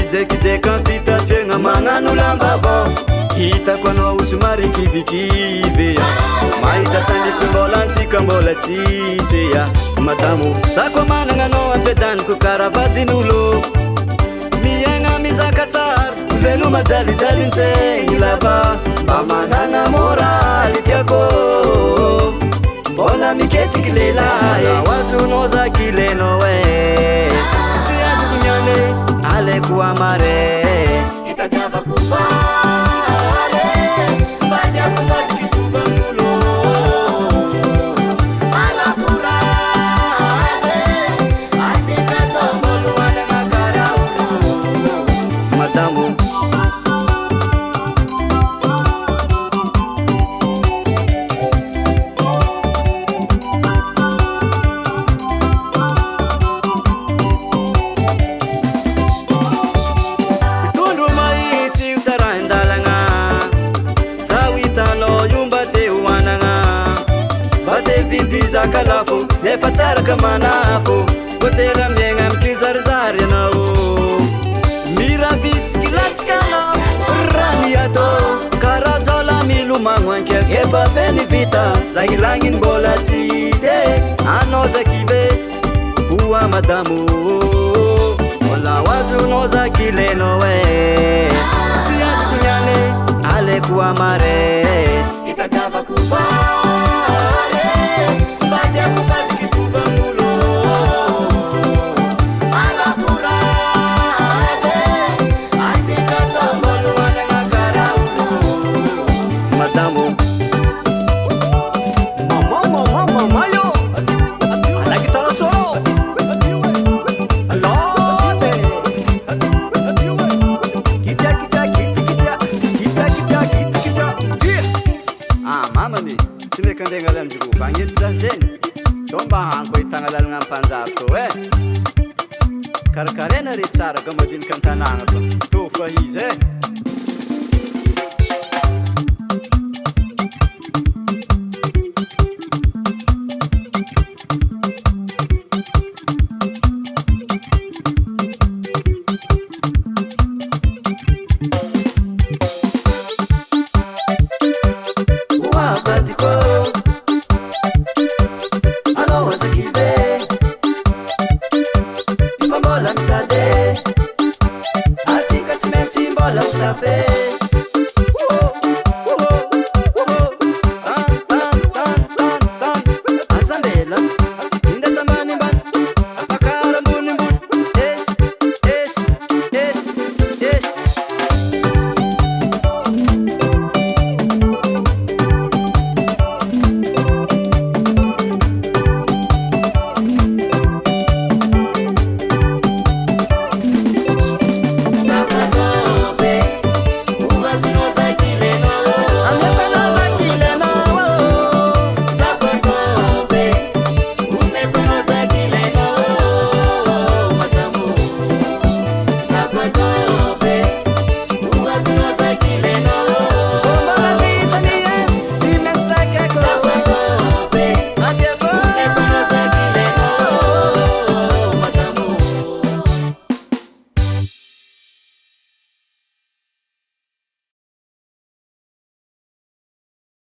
Mijekijeka fita fiegna magnano lambavao hitako anao somary kivikivy mahita sandify mbola antsika mbola tsisy madamo zako managna anao ampiadaniko karavadin'olo miaigna mizaka tsara veloma jalijalintsegny lava mba managna moraly tiako mbola miketriky lelahy oazonao zaky lenao tsy azoko niane aleko amare itadiavako vare mbatiako vadikituva mulo alakuraze atsika tombolo anagna karaulo madamo zakalafo nefa tsara ka manafo kotera miegna mikizarizary anao mirabitsika latsikana rany ato karaha jaola milomagno ankiako efa be ny vita lagnilagny mbola tsy de anao zakive hoa madamo mbola oazonao zaky lenao tsy azoko niane aleko amare itadiavako mbatiako vadikituva mulo alakuraze atsika tombolo anagna karaulo madamo mamayo alagitara solo alode kitya mamany tsy meka andegna lanjiro bagnety za zeny to mba hanko hitagna lalagna ampanjary to karakarena re tsara ka madinika antanagna to fa izy